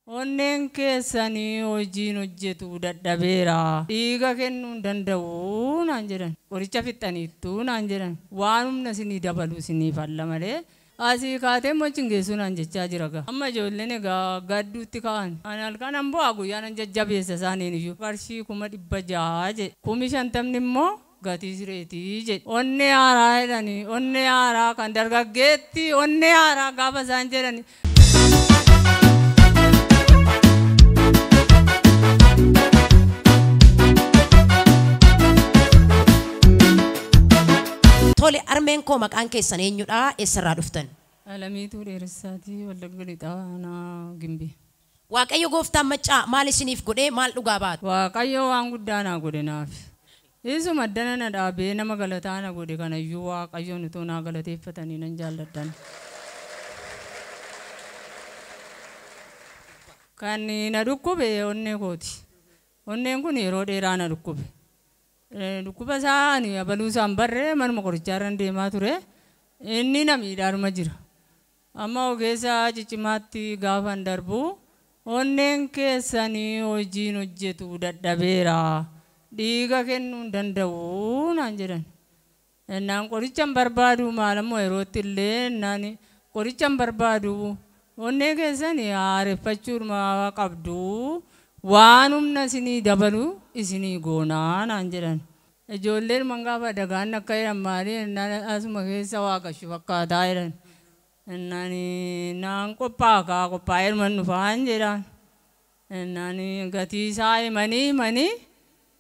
Onneen keessanii hojiin hojjetu dadhabeera. Dhiiga kennuu danda'u naan jedhan. Qoricha fixxaniittu naan jedhan. Waan humna isinii dabalu isinii falla malee. Asii kaatee mochiin geessu naan jechaa jira gaa. Amma ijoolleen egaa gadduutti ka'an. Ani halkan an bu'aa guyyaan an jajjabeessa isaaniin iyyuu. Qarshii 600 jedhe. 50 immoo gatii sireetii jedhe. Onnee haaraa jedhanii. Onnee haaraa kan dargaggeetti onnee haaraa gaafa isaan jedhani. Tole armeen koo maqaan keessan eenyudha? Eessarraa dhuftan? Alamiituu Dheeressaatii Wallagga Lixaa Aanaa Gimbii. Waaqayyo gooftaan maccaa maal isiniif godhee maal dhugaa baatu? Waaqayyo waan guddaa naa godhe naaf. Isuma addana na dhaabee nama galataa na godhe kanayyuu Waaqayyoon utuu naa galateeffatanii nan jaalladhan. Kan na dhukkube onnee kooti. Onneen kun yeroo dheeraa na dhukkube. Dhukkuba isaanii abaluu isaan barree manuma qorichaarran deemaa ture. Inni na miidhaaruma jira. Amma ogeessa ciccimaatti gaafan darbu onneen keessanii hojiin hojjetu dadhabeera. Dhiiga kennuu danda'u naan jedhan. Naan qorichan barbaadu maalammoo yerootti illee naan qorichan barbaadu onnee keessanii haareffachuudhuma qabdu. Waan humna isinii dabalu isinii goonaa naan jedhan. Ijoolleen mangaafa dagaan akka jedhan maali asuma keessa waaqashu fakkaataa jedhan. Naan qophaa'ee man dhufaan jedhan. Gatii isaa himanii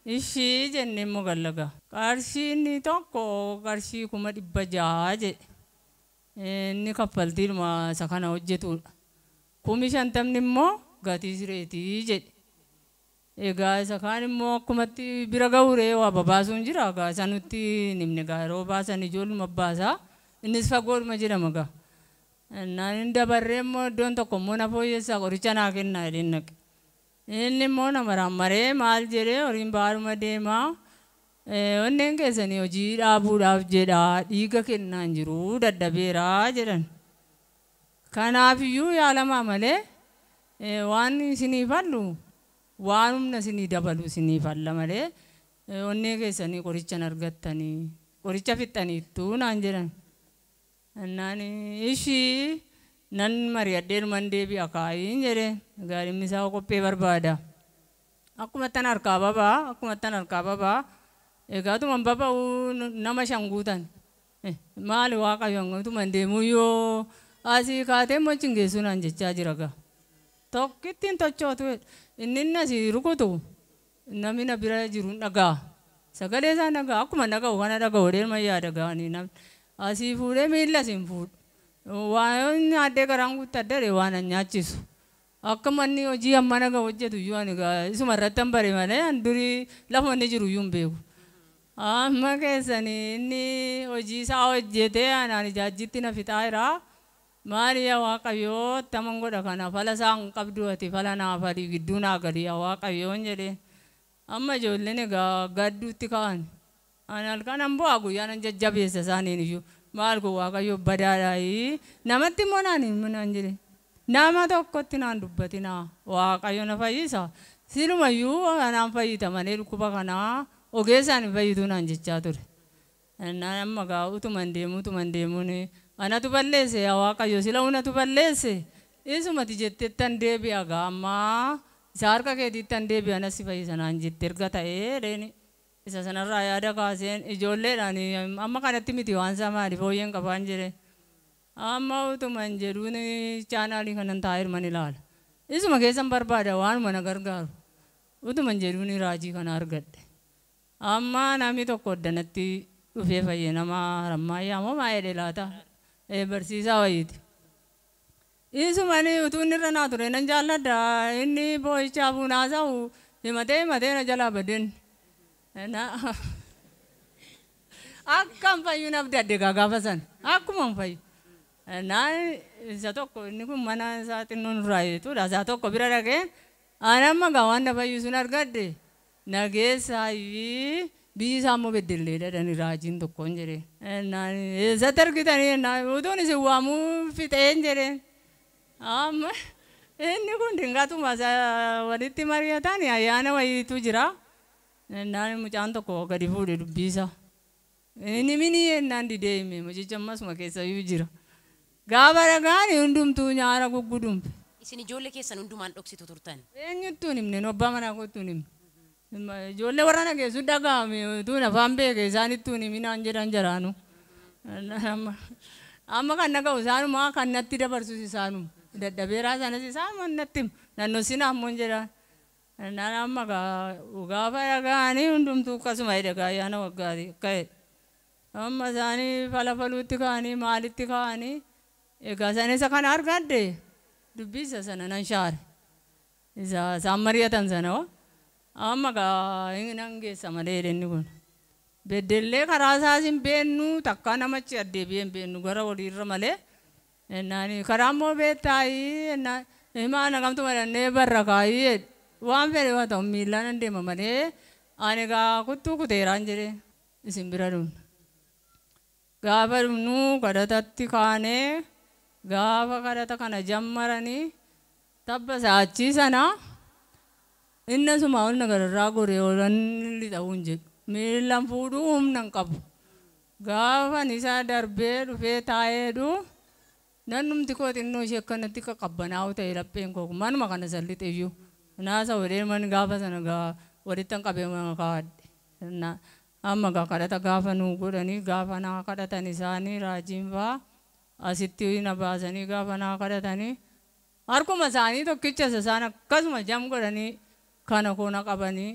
ishii jennee immoo gallaga. Qarshiin tokko qarshii 600 jedhe. Inni kaffaltiidhuma isa kana hojjetudha. 50 immoo gatii sireetii jedhe. Egaa isa kaan immoo akkumatti bira ga'uuree waa babaasuun jira. Egaa isa nutti nimne egaa yeroo baasan ijoolluma baasaa. Innis fagoodhuma jedhama egaa. Naan dabarree immoo iddoon tokko immoo na fooyyessaa qoricha naa kennaa jedheen naqe. Inni immoo nama rammaree maal jedhee horiin baadhuma deemaa. Onneen keessanii hojii dhaabuudhaaf jedhaa dhiiga kennaa hin jiru dadhabeeraa jedhan. Kanaafiyyuu yaalamaa malee waan isinii fallu. Waan humna isinii dabalu isinii falla malee onnee keessanii qorichan argattanii qoricha fixxaniittu naan jedhan. Naan ishii nan mari'adheeruman deebi'a kaa'iin jedheen gaariin isaa qophee barbaada. Akkuma tan harkaa babaa egaa tuman baba'uu nama 5 guutan. Maali Waaqayyoon tuman deemuu yoo asii kaatee mochiin geessu naan jechaa jira gaa. Tokkittiin tochootu inni asii rukutu namni na bira jiru dhagaa. Sagalee isaa dhagaa akkuma dhaga'u kana dhaga'u deema yaada gaanii namni asii fuudhee miila asiin fuudhu. Waan nyaaddee garaan guuttadde waan an nyaachisu. Akka manni hojii amma dhagaa hojjetu iyyuu ani isuma irratti hin bare malee durii lafa inni jiru iyyuu hin beeku. Amma keessanii inni hojii isaa hojjetee anaan ijaajjitti na fixaa jira. Maariyaa Waaqayyoo taman godha kana fala isaan qabdu ati fala naaf adii gidduu naa gadi Waaqayyoon jedhee. Amma ijoolleen egaa gadduutti ka'an. Ani halkan an bu'aa guyyaan an jajjabeessa isaaniin iyyuu. Maal kun Waaqayyoo badaadhaayi. Namatti immoo naan jedhe. Nama tokkotti naan dubbatinaa Waaqayyo na fayyisa. Silumayyuu anaan fayyita malee dhukkuba kanaa ogeessaan hin fayyituu naan jechaa ture. Amma egaa utuman deemuun anatu balleesse yaa Waaqayyo sila unatu balleesse. Isumati jettettan deebi'a gaa ammaa isa harka keetiittan deebi'a nasi fayyisa naan jette erga ta'ee dheeni. Isa sanarraa yaada kaaseen ijoolleedhaan amma kanatti miti waan isaa maali fooyyeen qabaan jedhe. Amma utuman jedhuun chaanaalii kanan taa'ee man ilaala. Isuma keessan barbaada waanuma na gargaaru. Utuman jedhuun raajii kana argadhe. Amma namni tokko oddanatti dhufee fayyee nama rammaayyaa moo maa jedhe laata? Barsiisaa wayiiti. Isumani utuu inni irra naa ture nan jaalladha. Inni boo'ichaa fuunaasaa'u himatee na jalaa badeen. Akkam fayyuu naaf dadde gaafa san. Akkuma fayyu. Isa tokko inni kun mana isaa xinnuun irraa jechuudha. Isaa tokko bira dhaqee ani amma gaa waan na fayyu sun argadde nageessaayi. Biyyi isaa immoo beddellee dhadhani raajiin tokkoon jedhee. Eessatti argitanii utuun isin waamuu fixeen jedheen. Amma Inni kun dingatu masa walitti mari'atan ayyaana wayiitu jira. Naan mucaan tokko gadi fuudhe dubbisa. Inni mini yennaan didee hime mucicha ammasuma keessa iyyuu jira. Gaafa dhagaani hundumtuu nyaara guggudumpe. Isin ijoollee keessan hundumaan dhoksitu turtan. Eenyuttuun himne abbaa manaa kottuun himne. Ijoollee warra nageessu dhagaame tuun afaan beeke isaanittuun himinaan jedhan jaraanu. Amma kan dhaga'u isaanuma kan natti dabarsus isaanuma. Dadhabeeraa sanas isaanuma natti himu. Naannoo sinaamuun jedhan. Naan amma gaafa dhagaanii hundumtuu akkasuma hidhagaa ayyaana waggaati ka'e. Amma isaanii falafaluutti ka'anii maalitti ka'anii egaa isaan isa kana argadde dubbisa sana nan shaare. Isaan mari'atan sana hoo. Amma nan geessa malee inni kun. Beddellee karaa isaas hin beennu takka namachi addeebi'ee hin beennu gara waliirra malee. Karaa immoo beettaayii himaa nagamtu madannee barra kaayii waan fedhe waa ta'u miillaan hin deema malee ani egaa kuttuu kuteeraan jedhee isin bira dhumna. Gaafa dhumnu kadhatatti kaanee gaafa kadhata kana jammaranii tabba saachii sana inni suma ol nagararraa goree oolan lixa'uu hin jedhu. Miillaan fuudhuu humna hin qabu. Gaafa isaa darbee dhufee taa'eedhu nannumti koo xinnoo ishee akkanatti qaqqabbanaa'u ta'e lapheen koo manuma kana sallixe iyyuu. Naasa wadeen man gaafa sana walitti hin qabee mana kaa'adhe. Amma kadhata gaafa nuu godhanii gaafa naa kadhatan isaanii raajiin fa'aa asitti na baasanii gaafa naa kadhatanii harkuma isaanii tokkicha isaan akkasuma jam godhanii kana koona qabanii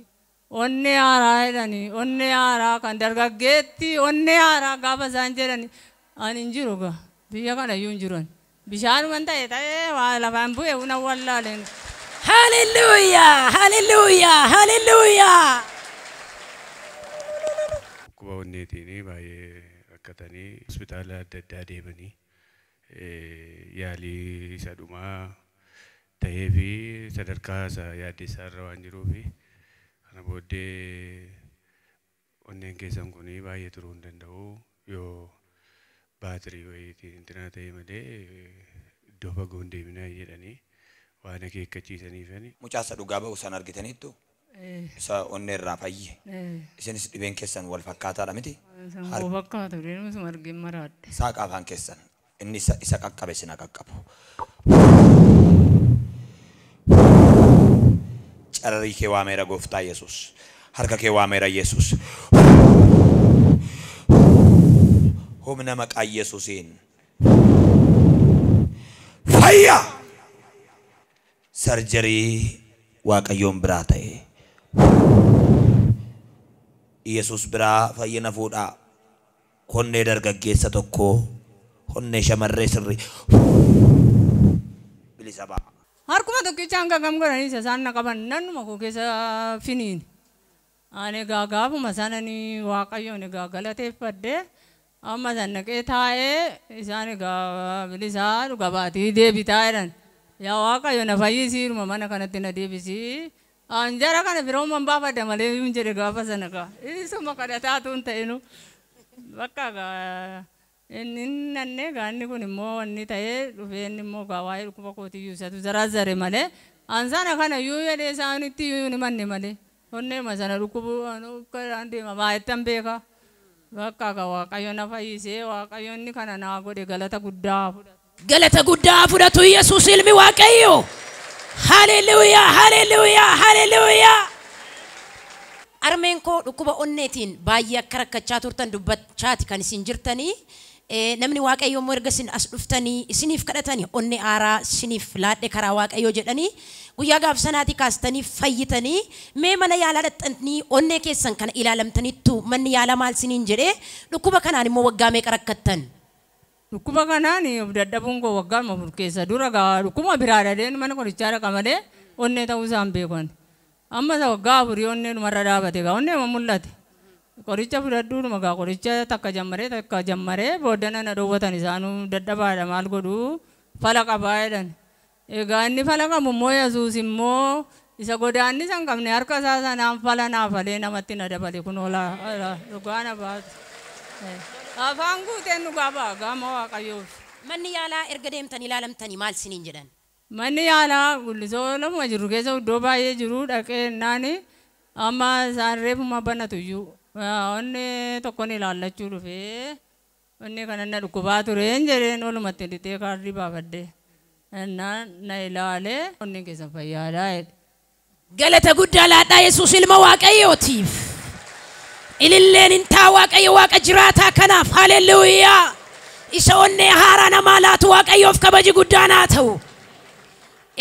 onnee haaraa jedhanii onnee haaraa kan dargaggeetti onnee haaraa gaafa isaan jedhanii ani hin jiru gaa biyya kana iyyuu hin jiran bishaanuma ta'ee waa lafaan bu'e una wallaaleen. Hallelujah! Hallelujah! Hallelujah! Kuba onneetiin baay'ee rakkatanii hospitaala adda addaa deemanii yaalii isa dhumaa ta'ee fi sadarkaa isa yaaddeessaa irra waan jiruufi kana booddee onneen keessan kun baay'ee turuu hin danda'u yoo baatirii wayiitiin intinaa ta'e malee iddoo fagoo hin deeminaa jedhanii waan akeekkachiisaniifani. Mucaasa dhugaa ba'u san argitaniittu isa onnee irraa fayye. Isinis dhibeen keessan wal fakkaataadha miti? Wal fakkaatu deemusuma argin maraadhe. Saaqa afaan keessan inni isa qaqqabe sina qaqqabu. Carrii kee waameera gooftaa Yesuus. Harka kee waameera Yesuus. Humna maqaa Yesuusiin. Fayya! Sarjarii waaqayyoon biraa ta'e. Yesuus biraa fayyina fuudhaa. Onnee dargaggeessa tokko onnee shamarree sirrii bilisa ba'a. Harkuma tokkicha hanga gam godhanii isaan na qaban nannuma koo keessa finiin. Ani gaafuma sananii waaqayyoon egaa galateeffadhee amma san naqee taa'ee isaan egaa bilisaa dhuga baatii deebitaa jedhan. Yaa waaqayyo na fayyisiiruma mana kanatti na deebisii. Anjara kana birooma baafadha malee hin jedhe gaafa sana kaa. Isuma kadhataatu hin ta'inu. Bakka inni nannee gaanni kun immoo wanni ta'ee dhufee inni immoo waa'ee dhukkuba kootiyyuu isatu zaraazare malee. Ansana kana iyyuu jedhee isaanitti iyyuu ni manne malee. Onneema sana dhukkubuu kan deema baay'attan beeka. Bakka waaqayyo na fayyisee waaqayyo inni kana naa godhe galata guddaa fudhata. Galata guddaa fudhatu Yesuus ilmi waaqayyo. Hallelujah! Hallelujah! Hallelujah! Armeen koo dhukkuba onneetiin baay'ee akka rakkachaa turtan dubbachaati kan isin jirtanii. Namni waaqayyo immoo erga isin as dhuftanii isiniif kadhatanii onnee aaraa isiniif laadhe karaa waaqayyo jedhanii guyyaa gaaf sanaati kaastanii fayyitanii mee mana yaalaa dhaqxanii onnee keessan kana ilaalamtaniittu manni yaalaa maal isiniin jedhee dhukkuba kanaan immoo waggaa meeqa rakkattan? Dhukkuba kanaan dadhabuun koo waggaa afur keessa dura dhukkuba biraa dhadheen mana qorichaa dhaqa malee onnee ta'uu isaan beekan. Amma isa waggaa afurii onnee dhumarra dhaabate gaa onnee mul'ate. Qoricha fudhadhuu dhuma gaa qoricha takka jammaree booddana na dhoowwatan isaanuu dadhabaadha maal godhuu fala qabaa jedhan. Egaa inni fala qabu immoo Yesuus immoo isa godaanni san qabne harka isaa sanaan fala naafalee namatti na dabale kun dhugaa na baatu. Afaan guuteen dhugaa ba'a gaama waaqayyoof. Manni yaalaa erga deemtanii ilaalamtanii maal isiniin jedhan? Manni yaalaa gullisoo lama jiru keessa iddoo baay'ee jiru dhaqee naani amma isaan reefuma banatu iyyuu onni tokkoon ilaallachuu dhufee onni kananna dhukkubaa tureen jedheen olumatti dhitee kaardii baafadde na ilaalee onni keessa fayyaadhaa jedhe. Galata guddaa laadhaa Yesuus ilma Waaqayyootiif. Ililleen intaa Waaqayyo Waaqa jiraataa kanaaf haleluuyaa. Isa onnee haaraa namaa laatu Waaqayyoof kabaji guddaan haa ta'u.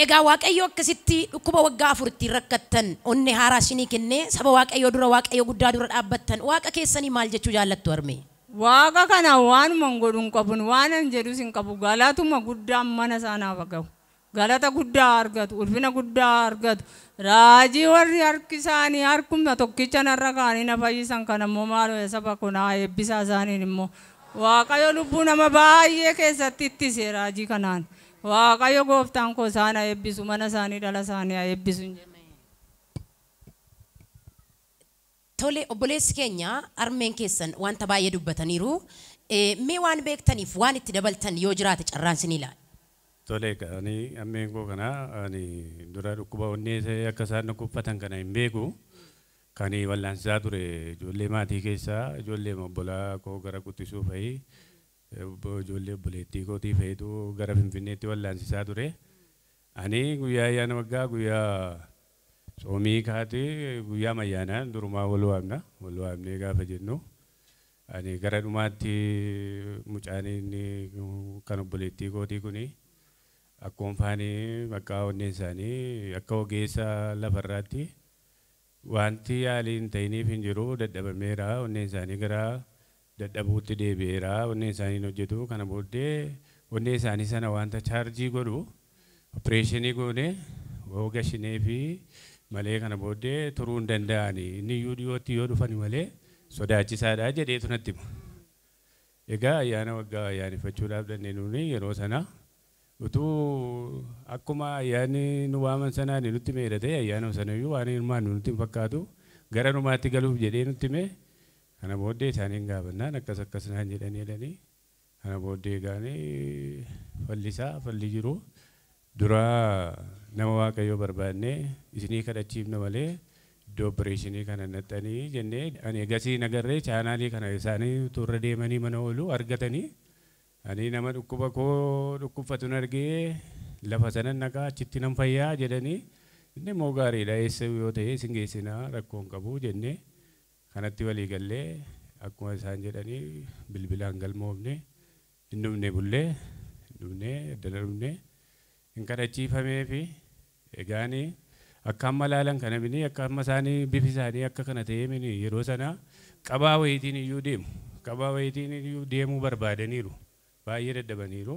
Egaa Waaqayyo akkasitti dhukkuba waggaa 4 itti rakkattan onnee haaraa isinii kennee saba Waaqayyo dura Waaqayyo guddaa dura dhaabbattan Waaqa keessanii maal jechuu jaallattu harmee? Waaqa kana waanuma godhuun qabun waanan jedhus hin qabu galatuma guddaan mana saanaaf gahu. Galata guddaa argatu ulfina guddaa argatu raajii warri harki isaanii harkumna tokkicha narra kaanii na fayyisan kana immoo maaloo saba kunaa eebbisaa isaaniin immoo Waaqayyo lubbuu nama baay'ee keessatti ittise raajii kanaan Waaqayyo gooftaan koo isaan eebbisu mana isaanii dhala isaanii eebbisu. Tole obboleessi keenya harmeen keessan wanta baay'ee dubbataniiru mee waan beektaniif waan itti dabaltan yoo jiraate carraan isin ilaala. Tole ani ammeen koo kana ani dura dhukkuba onnee akka isaan dhukkubfatan kana hin beeku kan wallaansisaa ture ijoollee maatii keessaa ijoollee obbolaa koo gara quttisuu fa'i ijoollee obboleettii kootii fa'itu gara Finfinneetti wallaansisaa ture. Ani guyyaa ayyaana waggaa guyyaa soomii kaatee guyyaa ayyaanaa durumaa wal waamnee gaafa jennu ani gara dhumaatti mucaan inni kan obboleettii kootii kuni akkuma faanii maqaa onnee isaanii akka ogeessa lafarraatti wanti yaaliin ta'iniif hin jiru dadhabameera onnee isaanii gara dadhabuutti deebi'eera onnee isaanii hojjetu kana booddee onnee isaanii sana wanta chaarjii godhu opereeshinii goone ogashinee fi malee kana booddee turuu hin danda'ani inni iyyuu dhiyootti yoo dhufan malee sodaachisaadha jedheetu natti hima. Egaa ayyaana waggaa ayyaaneffachuudhaaf dandeenyuuni yeroo sana utuu akkuma ayyaanni nu waaman sanaan nutti meedhate ayyaana sanayyuu waan hirmaan nutti hin fakkaatu gara numaatti galuuf jedhee nutti mee kana booddee isaaniin gaafannaan akkas naan jedhanii kana booddee gaanii falli jiru dura nama Waaqayyoo barbaadnee isinii kadhachiifna malee iddoo opereeshinii kana naxxanii jennee ani egasii nagarree chaanaalii kana isaanii turra deemanii mana oolu argatanii ani nama dhukkuba koo dhukkubfatu argee lafa sanan naqaa achitti nan fayyaa jedhanii inni immoo gaariidha eessa yoo ta'e isin geessinaa rakkoo hin qabu jennee kanatti walii gallee akkuma isaan jedhanii bilbilaan galmoofne hin dhumne bullee hin dhumne addana dhumne hin kadhachiifamee fi egaanii akka amma laalan kana mini akka amma isaanii bifi isaanii akka kana ta'ee mini yeroo sana qabaa wayitiin iyyuu deemuu barbaadaniiru baay'ee dadhabaniiru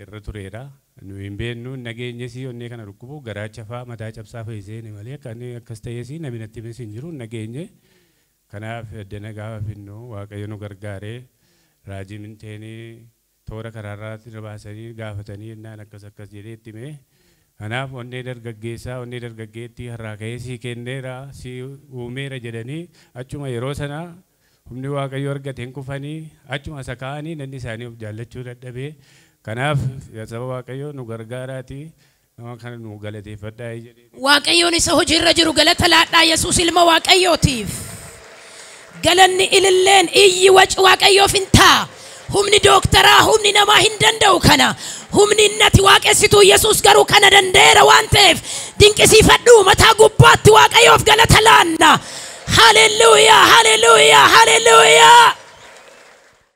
irra tureera nu hin beeknu nageenyesii onnee kana dhukkubu garaacha fa'aa mataa cabsaa fayyisee malee akkas ta'eesii namni natti himes hin jiru nageenye kanaaf addana gaafa finnu Waaqayyo nu gargaaree raajii minteenii toora karaarraatti na baasanii gaafatanii jennaan akkas jedhee itti mee kanaaf onnee dargaggeettii har'aa ka'ee sii kenneera sii uumeera jedhanii achuma yeroo sana humni Waaqayyo argateen kufanii achuma sakaanii nanni isaanii of jaallachuu dadhabee kanaaf saba Waaqayyo nu gargaaraati nama kana nu galateeffadhaa jedhee Waaqayyoon isa hojiirra jiru galata laadhaa Yesuus ilma Waaqayyootiif galanni ililleen iyyi waci Waaqayyoof hin ta'a. Humni dooktaraa humni namaa hin danda'u kana humni innati waaqessituu Yesuus garuu kana danda'eera waan ta'eef dinqisiifadhu mataa gubbaatti Waaqayyoof galata laanna. Haleluuyaa haleluuyaa haleluuyaa.